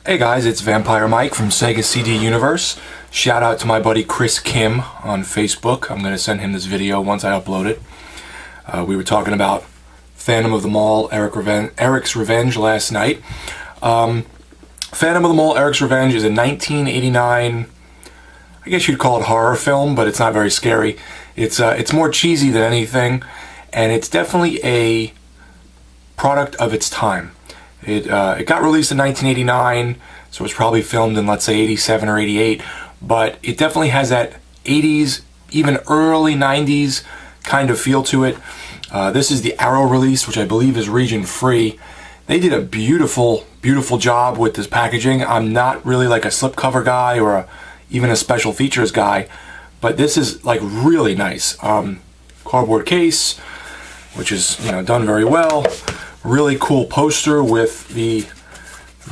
Hey guys, it's Vampire Mike from Sega CD Universe. Shout out to my buddy Chris Kim on Facebook. I'm going to send him this video once I upload it. We were talking about Phantom of the Mall, Eric's Revenge last night. Phantom of the Mall, Eric's Revenge is a 1989, I guess you'd call it horror film, but it's not very scary. It's more cheesy than anything, and it's definitely a product of its time. It got released in 1989, so it was probably filmed in, let's say, 87 or 88, but it definitely has that 80s, even early 90s kind of feel to it. This is the Arrow release, which I believe is region-free. They did a beautiful, beautiful job with this packaging. I'm not really like a slipcover guy or even a special features guy, but this is like really nice. Cardboard case, which is, done very well. Really cool poster with the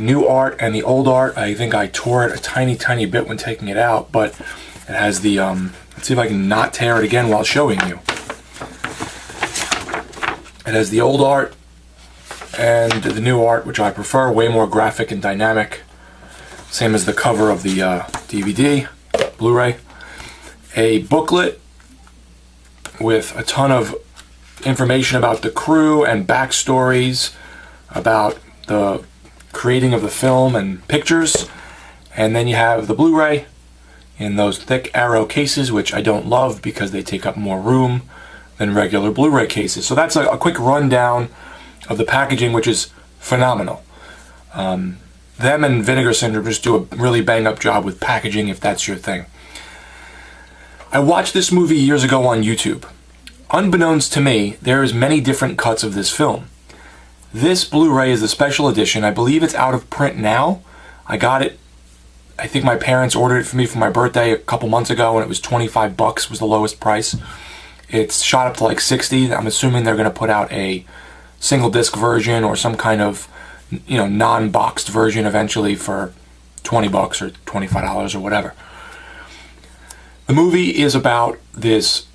new art and the old art. I think I tore it a tiny bit when taking it out, but it has the, let's see if I can not tear it again while showing you. It has the old art and the new art, which I prefer, way more graphic and dynamic. Same as the cover of the DVD, Blu-ray. A booklet with a ton of information about the crew and backstories about the creating of the film and pictures. And then you have the Blu-ray in those thick Arrow cases, which I don't love because they take up more room than regular Blu-ray cases. So that's a quick rundown of the packaging, which is phenomenal. Them and Vinegar Syndrome just do a really bang-up job with packaging, if that's your thing. I watched this movie years ago on YouTube. Unbeknownst to me, there's many different cuts of this film. This Blu-ray is the special edition. I believe it's out of print now. I got it, I think my parents ordered it for me for my birthday a couple months ago, and it was 25 bucks was the lowest price. It's shot up to like 60. I'm assuming they're going to put out a single disc version or some kind of, non-boxed version eventually for 20 bucks or $25 or whatever. The movie is about this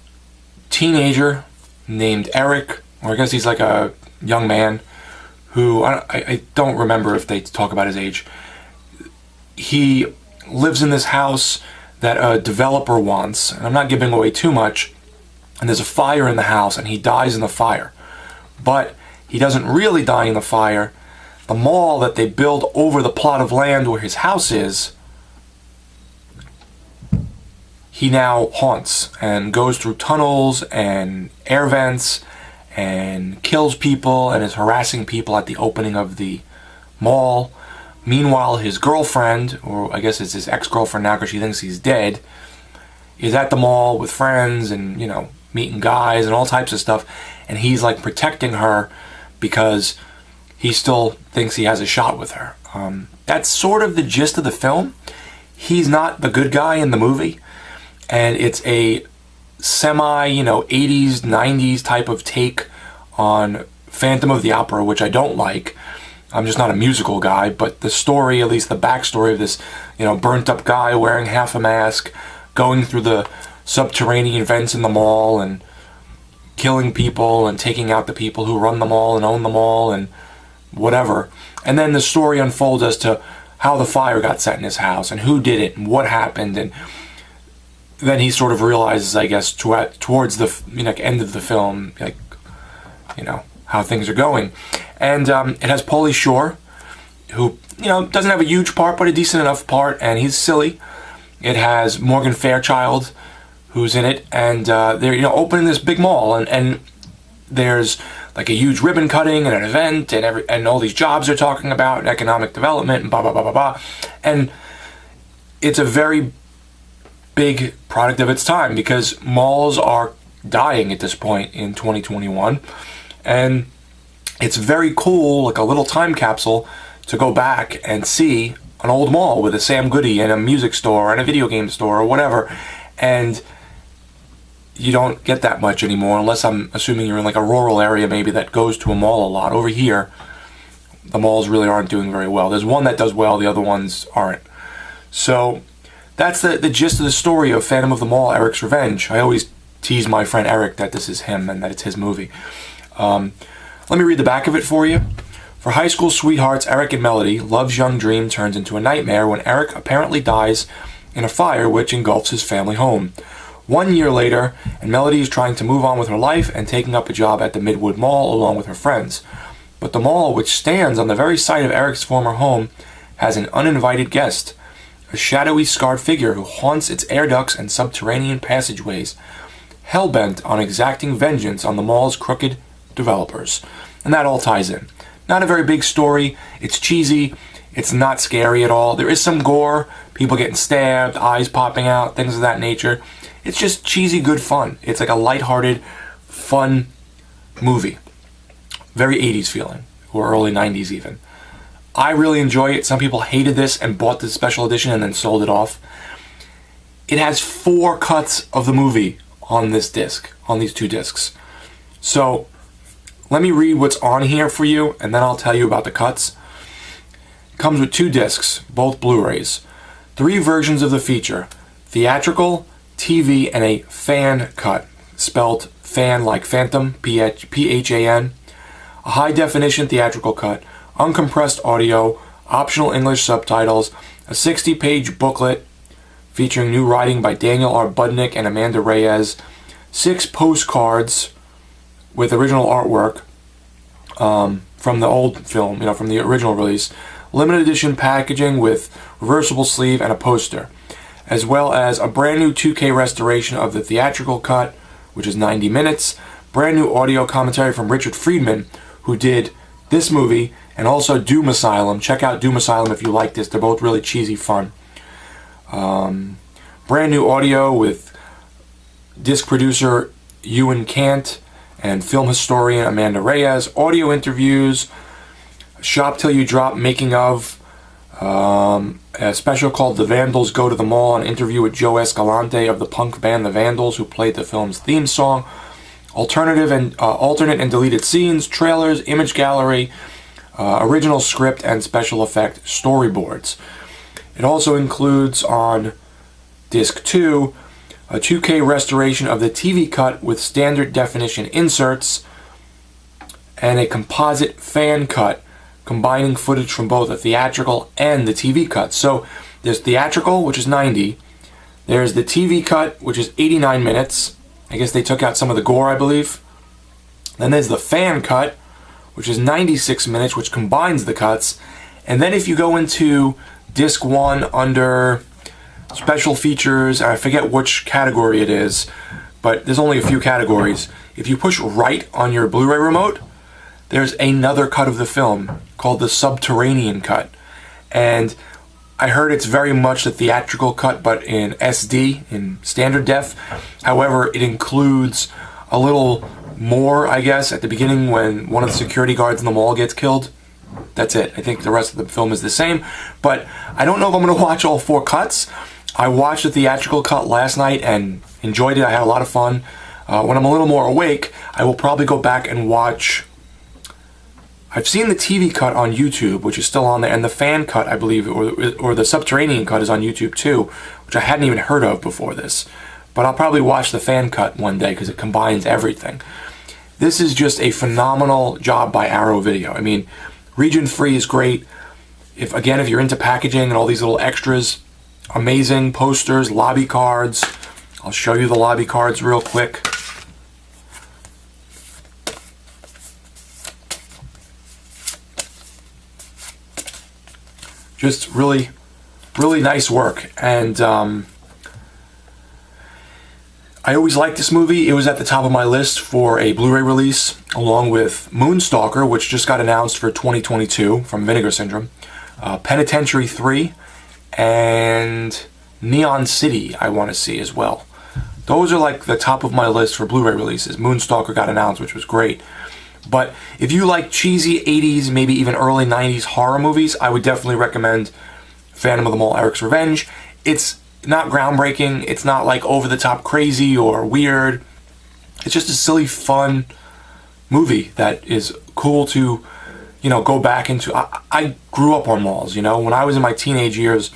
teenager named Eric, or I guess he's like a young man who, I don't remember if they talk about his age. He lives in this house that a developer wants, and I'm not giving away too much, and there's a fire in the house, and he dies in the fire. But he doesn't really die in the fire. The mall that they build over the plot of land where his house is, he now haunts and goes through tunnels and air vents and kills people and is harassing people at the opening of the mall. Meanwhile, his girlfriend, or I guess it's his ex-girlfriend now because she thinks he's dead, is at the mall with friends and, meeting guys and all types of stuff. And he's like protecting her because he still thinks he has a shot with her. That's sort of the gist of the film. He's not the good guy in the movie. And it's a semi, 80s, 90s type of take on Phantom of the Opera, which I don't like. I'm just not a musical guy, but the story, at least the backstory of this, burnt up guy wearing half a mask, going through the subterranean vents in the mall and killing people and taking out the people who run the mall and own the mall and whatever. And then the story unfolds as to how the fire got set in his house and who did it and what happened. And then he sort of realizes, I guess, towards the end of the film, how things are going. And it has Pauly Shore, who, doesn't have a huge part, but a decent enough part, and he's silly. It has Morgan Fairchild, who's in it, and they're, opening this big mall, and there's like a huge ribbon cutting and an event, and all these jobs they're talking about, and economic development, and blah, blah, blah, blah, blah. And it's a very big product of its time because malls are dying at this point in 2021, and it's very cool, like a little time capsule, to go back and see an old mall with a Sam Goody and a music store and a video game store or whatever. And you don't get that much anymore unless I'm assuming you're in like a rural area maybe that goes to a mall a lot. Over here, the malls really aren't doing very well. There's one that does well, the other ones aren't. So that's the gist of the story of Phantom of the Mall, Eric's Revenge. I always tease my friend Eric that this is him and that it's his movie. Let me read the back of it for you. For high school sweethearts Eric and Melody, love's young dream turns into a nightmare when Eric apparently dies in a fire which engulfs his family home. 1 year later, and Melody is trying to move on with her life and taking up a job at the Midwood Mall along with her friends. But the mall, which stands on the very site of Eric's former home, has an uninvited guest, a shadowy, scarred figure who haunts its air ducts and subterranean passageways, hell-bent on exacting vengeance on the mall's crooked developers. And that all ties in. Not a very big story. It's cheesy. It's not scary at all. There is some gore, people getting stabbed, eyes popping out, things of that nature. It's just cheesy, good fun. It's like a lighthearted, fun movie. Very 80s feeling, or early 90s even. I really enjoy it. Some people hated this and bought the special edition and then sold it off. It has 4 cuts of the movie on this disc, on these 2 discs. So, let me read what's on here for you, and then I'll tell you about the cuts. It comes with 2 discs, both Blu-rays. 3 versions of the feature: theatrical, TV, and a fan cut, spelled fan like phantom, P-H-A-N. A high-definition theatrical cut, uncompressed audio, optional English subtitles, a 60-page booklet featuring new writing by Daniel R. Budnick and Amanda Reyes, 6 postcards with original artwork from the old film, from the original release, limited edition packaging with reversible sleeve and a poster, as well as a brand new 2K restoration of the theatrical cut, which is 90 minutes, brand new audio commentary from Richard Friedman, who did this movie and also Doom Asylum. Check out Doom Asylum if you like this. They're both really cheesy fun. Brand new audio with disc producer Ewan Cant and film historian Amanda Reyes, audio interviews, Shop Till You Drop making of, a special called The Vandals Go to the Mall, an interview with Joe Escalante of the punk band The Vandals, who played the film's theme song, alternate and deleted scenes, trailers, image gallery, original script, and special effect storyboards. It also includes on disc 2 a 2K restoration of the TV cut with standard definition inserts and a composite fan cut combining footage from both the theatrical and the TV cut. So there's theatrical, which is 90. There's the TV cut, which is 89 minutes. I guess they took out some of the gore, I believe. Then there's the fan cut, which is 96 minutes, which combines the cuts. And then if you go into disc 1 under special features, I forget which category it is, but there's only a few categories. If you push right on your Blu-ray remote, there's another cut of the film called the Subterranean Cut. And I heard it's very much the theatrical cut, but in SD, in standard def. However, it includes a little more, I guess, at the beginning when one of the security guards in the mall gets killed. That's it. I think the rest of the film is the same. But I don't know if I'm going to watch all 4 cuts. I watched the theatrical cut last night and enjoyed it. I had a lot of fun. When I'm a little more awake, I will probably go back and watch... I've seen the TV cut on YouTube, which is still on there, and the fan cut, I believe, or the Subterranean Cut is on YouTube too, which I hadn't even heard of before this. But I'll probably watch the fan cut one day because it combines everything. This is just a phenomenal job by Arrow Video. I mean, region free is great. If you're into packaging and all these little extras, amazing posters, lobby cards. I'll show you the lobby cards real quick. Just really, really nice work. And I always liked this movie. It was at the top of my list for a Blu-ray release, along with Moonstalker, which just got announced for 2022 from Vinegar Syndrome, Penitentiary 3, and Neon City I want to see as well. Those are like the top of my list for Blu-ray releases. Moonstalker got announced, which was great. But if you like cheesy 80s, maybe even early 90s horror movies, I would definitely recommend Phantom of the Mall, Eric's Revenge. It's not groundbreaking. It's not like over-the-top crazy or weird. It's just a silly, fun movie that is cool to, go back into. I grew up on malls, When I was in my teenage years,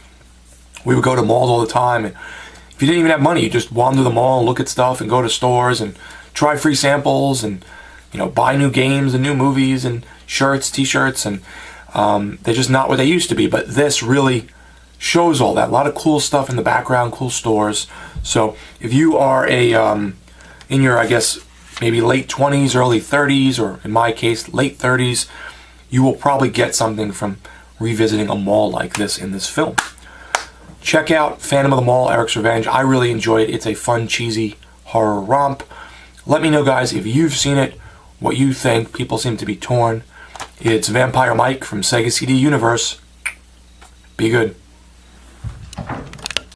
we would go to malls all the time. And if you didn't even have money, you just wander the mall and look at stuff and go to stores and try free samples and buy new games and new movies and shirts, t-shirts, and they're just not what they used to be. But this really shows all that. A lot of cool stuff in the background, cool stores. So if you are in your, I guess, maybe late 20s, early 30s, or in my case, late 30s, you will probably get something from revisiting a mall like this in this film. Check out Phantom of the Mall, Eric's Revenge. I really enjoyed it. It's a fun, cheesy horror romp. Let me know, guys, if you've seen it, what you think. People seem to be torn. It's Vampire Mike from Sega CD Universe. Be good.